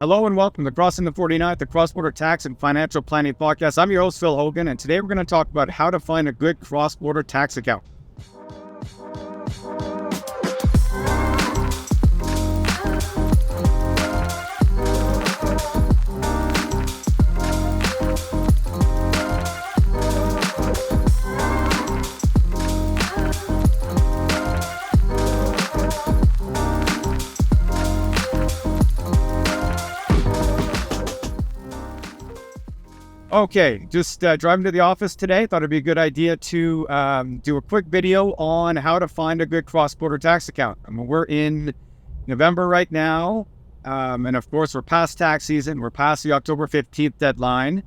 Hello and welcome to Crossing the 49th, the Cross-Border Tax and Financial Planning Podcast. I'm your host, Phil Hogan, and today we're going to talk about how to find a good cross-border tax account. Okay, just driving to the office today. Thought it'd be a good idea to do a quick video on how to find a good cross-border tax account. I mean, we're in November right now, and of course, we're past tax season. We're past the October 15th deadline,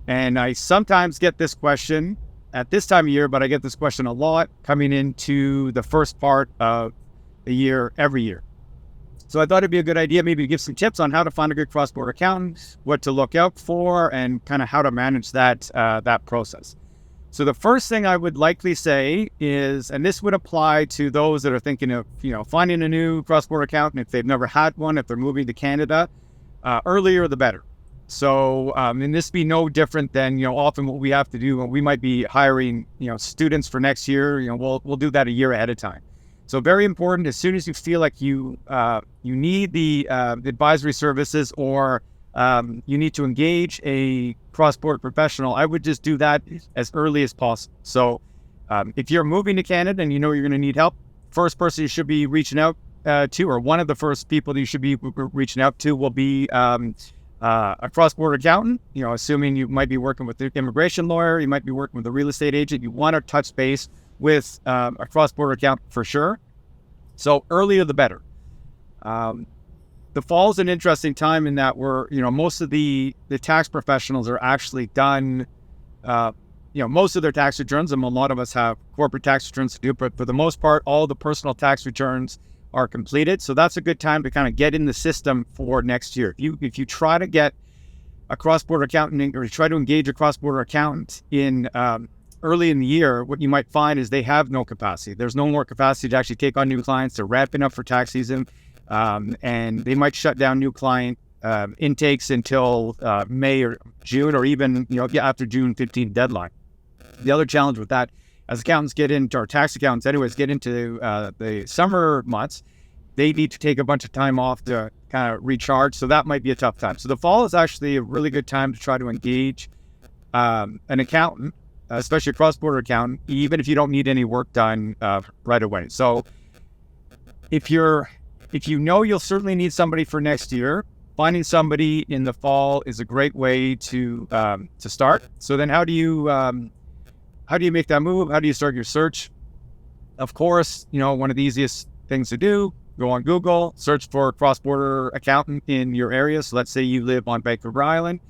and I sometimes get this question at this time of year, but I get this question a lot coming into the first part of the year every year. So I thought it'd be a good idea maybe to give some tips on how to find a good cross-border accountant, what to look out for, and kind of how to manage that process. So the first thing I would likely say is, and this would apply to those that are thinking of, finding a new cross-border accountant if they've never had one, if they're moving to Canada, earlier the better. So, and this be no different than, often what we have to do when we might be hiring, students for next year. We'll do that a year ahead of time. So very important, as soon as you feel like you need the advisory services or you need to engage a cross-border professional, I would just do that as early as possible. So if you're moving to Canada and you're going to need help, first person you should be reaching out to, or one of the first people that you should be reaching out to will be a cross-border accountant. Assuming you might be working with the immigration lawyer, you might be working with a real estate agent, you want to touch base with a cross-border account for sure. So earlier the better. The fall is an interesting time in that most of the tax professionals are actually done, most of their tax returns, and a lot of us have corporate tax returns to do, but for the most part, all the personal tax returns are completed. So that's a good time to kind of get in the system for next year. If you try to get a cross-border accountant or you try to engage a cross-border accountant in early in the year, what you might find is they have no capacity. There's no more capacity to actually take on new clients. They're ramping up for tax season, and they might shut down new client intakes until May or June, or even after June 15th deadline. The other challenge with that, as accountants get into, or tax accountants anyways, get into the summer months, they need to take a bunch of time off to kind of recharge. So that might be a tough time. So the fall is actually a really good time to try to engage an accountant, especially a cross-border accountant, even if you don't need any work done right away. So if you'll certainly need somebody for next year, finding somebody in the fall is a great way to start. So then how do you make that move? How do you start your search? Of course, one of the easiest things to do, go on Google, search for a cross-border accountant in your area. So let's say you live on Vancouver Island.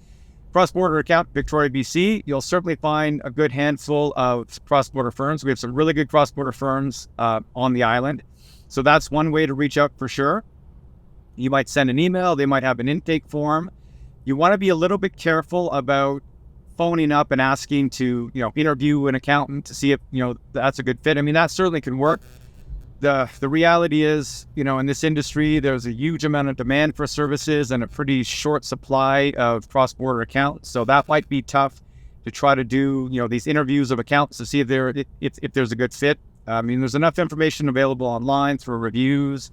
Cross-border account, Victoria, BC, you'll certainly find a good handful of cross-border firms. We have some really good cross-border firms on the island. So that's one way to reach out for sure. You might send an email. They might have an intake form. You want to be a little bit careful about phoning up and asking to, interview an accountant to see if, that's a good fit. I mean, that certainly can work. The reality is, in this industry, there's a huge amount of demand for services and a pretty short supply of cross-border accounts. So that might be tough to try to do, these interviews of accountants to see if there's a good fit. I mean, there's enough information available online through reviews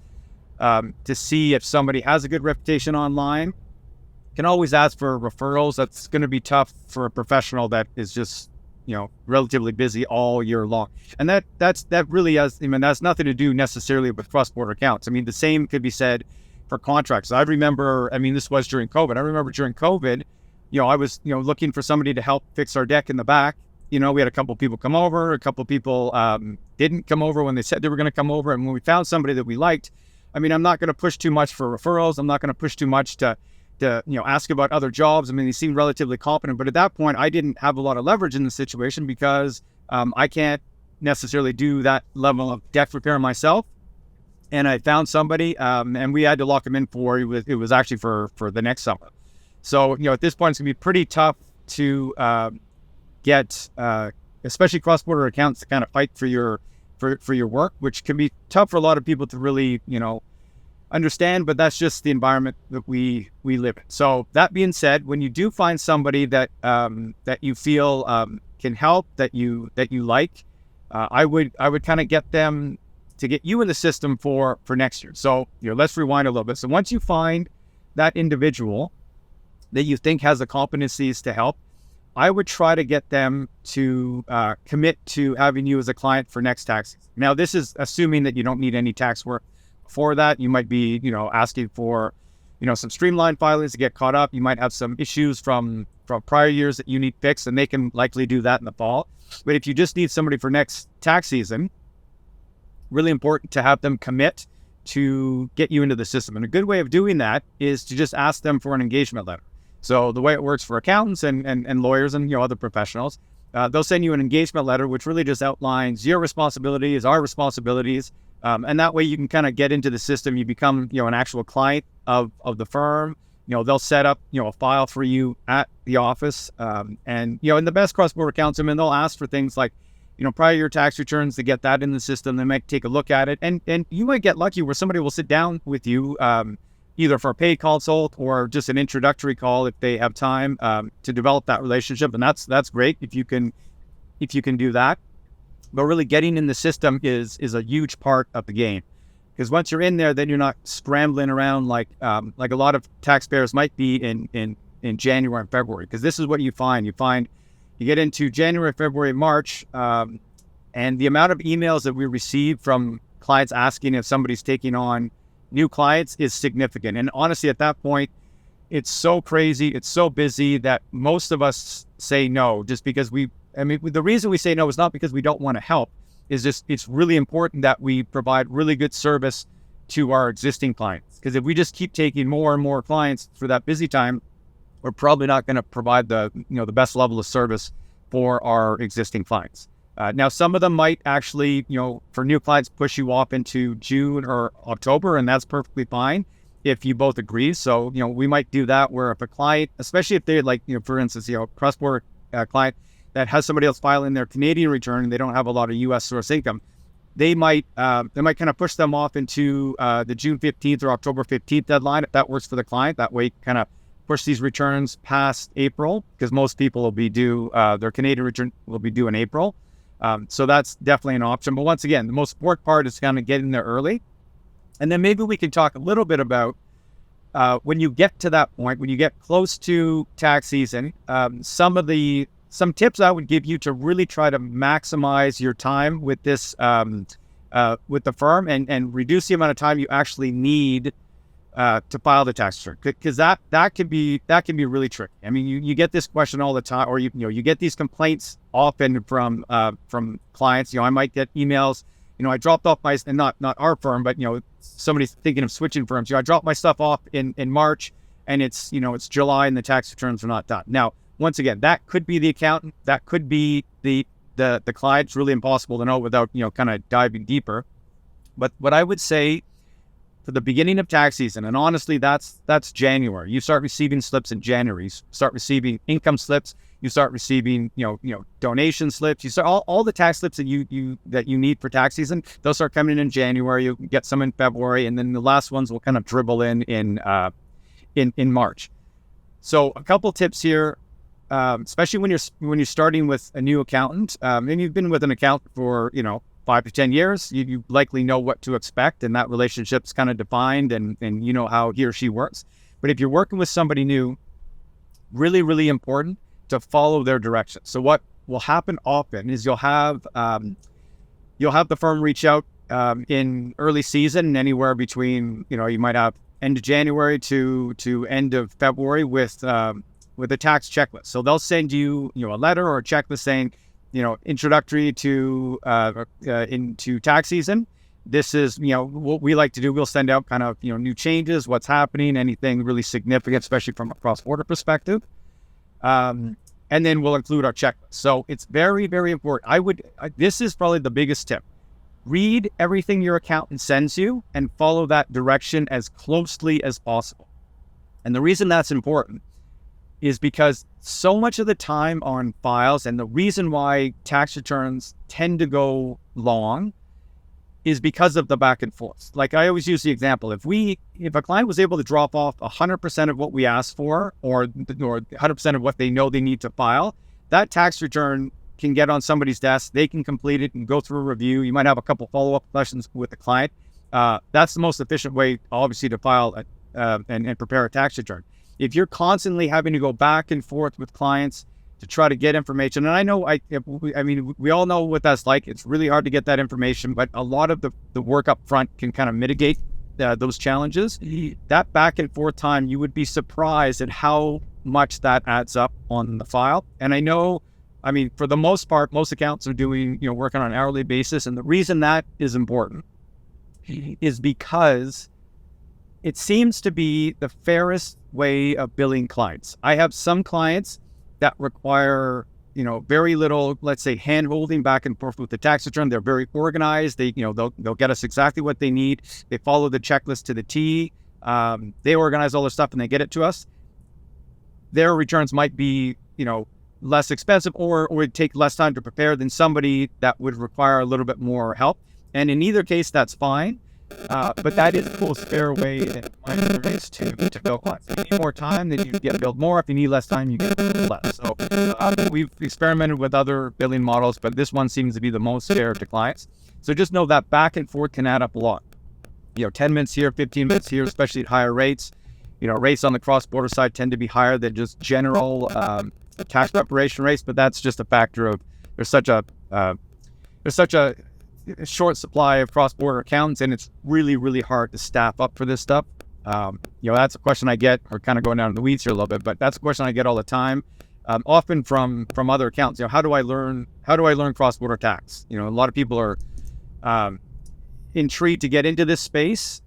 to see if somebody has a good reputation online. You can always ask for referrals. That's going to be tough for a professional that is just relatively busy all year long. And that really has, that's nothing to do necessarily with cross-border accounts. I mean, the same could be said for contracts. I remember, this was during COVID. I remember during COVID, I was, looking for somebody to help fix our deck in the back. We had a couple people come over, a couple people didn't come over when they said they were going to come over. And when we found somebody that we liked, I'm not going to push too much for referrals. I'm not going to push too much to ask about other jobs. They seemed relatively competent, but at that point, I didn't have a lot of leverage in the situation because I can't necessarily do that level of deck repair myself. And I found somebody, and we had to lock him in for it was actually for the next summer. So at this point, it's gonna be pretty tough to get, especially cross-border accounts, to kind of fight for your work, which can be tough for a lot of people to really understand, but that's just the environment that we live in. So that being said, when you do find somebody that that you feel can help, that you like, I would kind of get them to get you in the system for next year. So let's rewind a little bit. So once you find that individual that you think has the competencies to help, I would try to get them to commit to having you as a client for next tax season. Now, this is assuming that you don't need any tax work before that. You might be, asking for, some streamlined filings to get caught up. You might have some issues from prior years that you need fixed, and they can likely do that in the fall. But if you just need somebody for next tax season, really important to have them commit to get you into the system. And a good way of doing that is to just ask them for an engagement letter. So the way it works for accountants and lawyers and other professionals, they'll send you an engagement letter, which really just outlines your responsibilities, our responsibilities, and that way you can kind of get into the system. You become an actual client of the firm. They'll set up a file for you at the office, and in the best cross-border accounts, they'll ask for things like prior year tax returns to get that in the system. They might take a look at it, and you might get lucky where somebody will sit down with you. Either for a paid consult or just an introductory call if they have time to develop that relationship, and that's great if you can do that. But really, getting in the system is a huge part of the game, because once you're in there, then you're not scrambling around like a lot of taxpayers might be in January and February. Because this is what you find. You get into January, February, March, and the amount of emails that we receive from clients asking if somebody's taking on new clients is significant. And honestly, at that point, it's so crazy, it's so busy that most of us say no, just because the reason we say no is not because we don't want to help, is just it's really important that we provide really good service to our existing clients. Because if we just keep taking more and more clients through that busy time, we're probably not going to provide the best level of service for our existing clients. Now, some of them might actually, for new clients, push you off into June or October, and that's perfectly fine if you both agree. So, we might do that where if a client, especially if they're for instance, cross-border client that has somebody else filing their Canadian return and they don't have a lot of U.S. source income, they might kind of push them off into the June 15th or October 15th deadline if that works for the client. That way, kind of push these returns past April, because most people will be due, their Canadian return will be due in April. So that's definitely an option. But once again, the most important part is kind of getting there early. And then maybe we can talk a little bit about when you get to that point, when you get close to tax season, some tips I would give you to really try to maximize your time with this, with the firm, and reduce the amount of time you actually need to file the tax return, because that can be really tricky. You get this question all the time, or you get these complaints often from clients. I might get emails. I dropped off my, and not our firm, but somebody's thinking of switching firms. I dropped my stuff off in March, and it's July, and the tax returns are not done. Now, once again, that could be the accountant, that could be the client. It's really impossible to know without kind of diving deeper. But what I would say, for the beginning of tax season, and honestly, that's January. You start receiving slips in January. You start receiving income slips. You start receiving, donation slips. You start all the tax slips that you need for tax season. They'll start coming in January. You get some in February, and then the last ones will kind of dribble in March. So a couple tips here, especially when you're starting with a new accountant, and you've been with an accountant for 5 to 10 years, you likely know what to expect, and that relationship's kind of defined, and you know how he or she works. But if you're working with somebody new, really, really important to follow their directions. So what will happen often is you'll have the firm reach out in early season, anywhere between, you might have end of January to end of February with a tax checklist. So they'll send you, a letter or a checklist saying, introductory to into tax season. This is, what we like to do. We'll send out kind of, new changes, what's happening, anything really significant, especially from a cross-border perspective. And then we'll include our checklist. So it's very, very important. This is probably the biggest tip. Read everything your accountant sends you and follow that direction as closely as possible. And the reason that's important is because so much of the time on files, and the reason why tax returns tend to go long, is because of the back and forth. Like I always use the example, if a client was able to drop off 100% of what we asked for, or 100% of what they know they need to file, that tax return can get on somebody's desk. They can complete it and go through a review. You might have a couple follow-up questions with the client. That's the most efficient way, obviously, to file and prepare a tax return. If you're constantly having to go back and forth with clients to try to get information, and I know, I mean, we all know what that's like. It's really hard to get that information, but a lot of the work up front can kind of mitigate those challenges. That back and forth time, you would be surprised at how much that adds up on the file. And I know, I mean, for the most part, most accountants are doing, working on an hourly basis. And the reason that is important is because it seems to be the fairest way of billing clients. I have some clients that require, very little, let's say, hand-holding back and forth with the tax return. They're very organized. They'll get us exactly what they need. They follow the checklist to the T. They organize all their stuff and they get it to us. Their returns might be, less expensive or would take less time to prepare than somebody that would require a little bit more help. And in either case, that's fine. But that is the most fair way in my experience to bill clients. If you need more time, then you get billed more. If you need less time, you get billed less. So we've experimented with other billing models, but this one seems to be the most fair to clients. So just know that back and forth can add up a lot. 10 minutes here, 15 minutes here, especially at higher rates. Rates on the cross-border side tend to be higher than just general tax preparation rates, but that's just a factor of there's such a short supply of cross-border accountants, and it's really, really hard to staff up for this stuff. That's a question I get. We're kind of going down in the weeds here a little bit, but that's a question I get all the time, often from other accountants. How do I learn cross-border tax? A lot of people are intrigued to get into this space.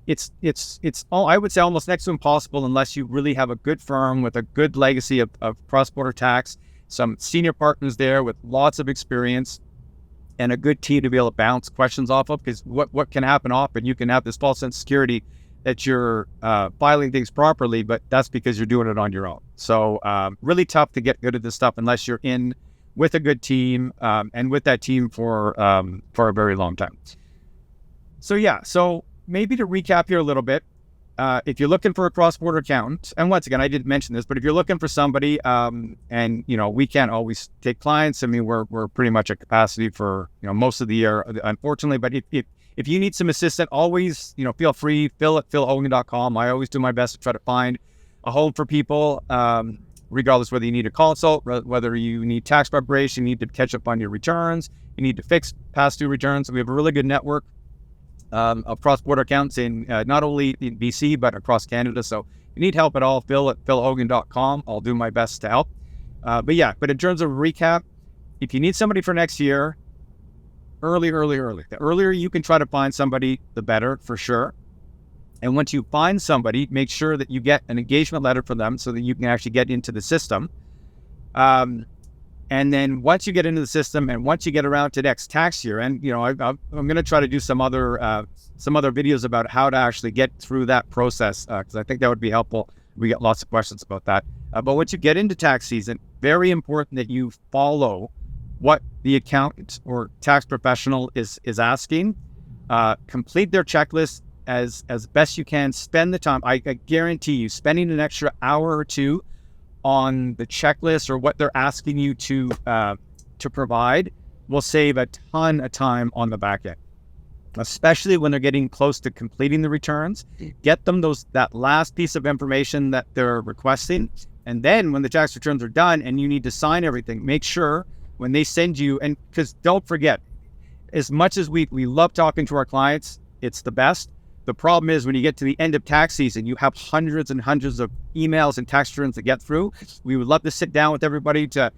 It's all, I would say, almost next to impossible unless you really have a good firm with a good legacy of cross-border tax, some senior partners there with lots of experience, and a good team to be able to bounce questions off of. Because what can happen often, you can have this false sense of security that you're filing things properly, but that's because you're doing it on your own. So really tough to get good at this stuff unless you're in with a good team and with that team for a very long time. So maybe to recap here a little bit, if you're looking for a cross-border accountant, and once again, I didn't mention this, but if you're looking for somebody, and we can't always take clients. I mean, we're pretty much at capacity for most of the year, unfortunately. But if you need some assistance, always feel free. Phil at philhogan.com. I always do my best to try to find a home for people, regardless whether you need a consult, whether you need tax preparation, you need to catch up on your returns, you need to fix past due returns. We have a really good network of cross-border accounts in not only in BC, but across Canada. So if you need help at all, Phil at philhogan.com. I'll do my best to help. But in terms of recap, if you need somebody for next year, early. The earlier you can try to find somebody, the better, for sure. And once you find somebody, make sure that you get an engagement letter from them so that you can actually get into the system. And then once you get into the system, and once you get around to next tax year, and I'm going to try to do some other videos about how to actually get through that process, because I think that would be helpful. We get lots of questions about that. But once you get into tax season, very important that you follow what the accountant or tax professional is asking. Complete their checklist as best you can. Spend the time. I guarantee you, spending an extra hour or two on the checklist or what they're asking you to provide will save a ton of time on the back end, especially when they're getting close to completing the returns. Get them that last piece of information that they're requesting. And then when the tax returns are done and you need to sign everything, make sure when they send you, and because don't forget, as much as we love talking to our clients, it's the best. The problem is when you get to the end of tax season, you have hundreds and hundreds of emails and tax returns to get through. We would love to sit down with everybody to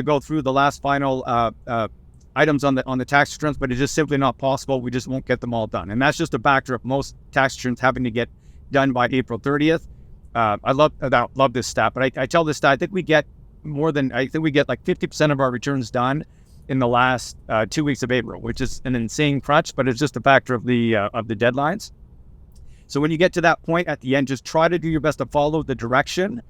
go through the last final items on the tax returns, but it's just simply not possible. We just won't get them all done. And that's just a factor of most tax returns having to get done by April 30th. I love this stat, but I tell this stat, I think we get like 50% of our returns done in the last 2 weeks of April, which is an insane crunch, but it's just a factor of the deadlines. So when you get to that point at the end, just try to do your best to follow the direction.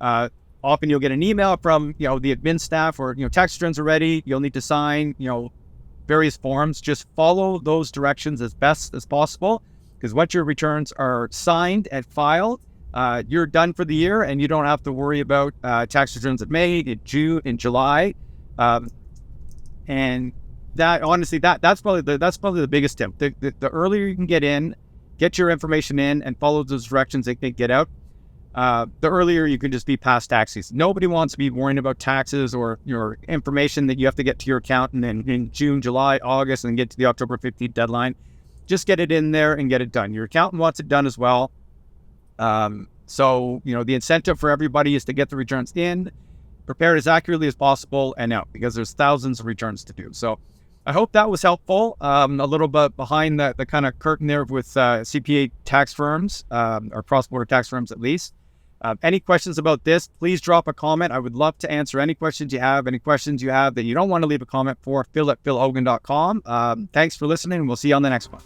Often you'll get an email from the admin staff, or tax returns are ready. You'll need to sign various forms, just follow those directions as best as possible, because once your returns are signed and filed, you're done for the year, and you don't have to worry about tax returns in May, in June, in July, and that honestly, that's probably the biggest tip. The earlier you can get your information in, and follow those directions and get out, the earlier you can just be past tax season. Nobody wants to be worrying about taxes or your information that you have to get to your accountant in June, July, August, and get to the October 15th deadline. Just get it in there and get it done. Your accountant wants it done as well. So, the incentive for everybody is to get the returns in, prepared as accurately as possible, and out, because there's thousands of returns to do. So I hope that was helpful. A little bit behind the kind of curtain there with CPA tax firms, or cross-border tax firms at least. Any questions about this, please drop a comment. I would love to answer any questions you have that you don't want to leave a comment for, Phil@philhogan.com. Thanks for listening, and we'll see you on the next one.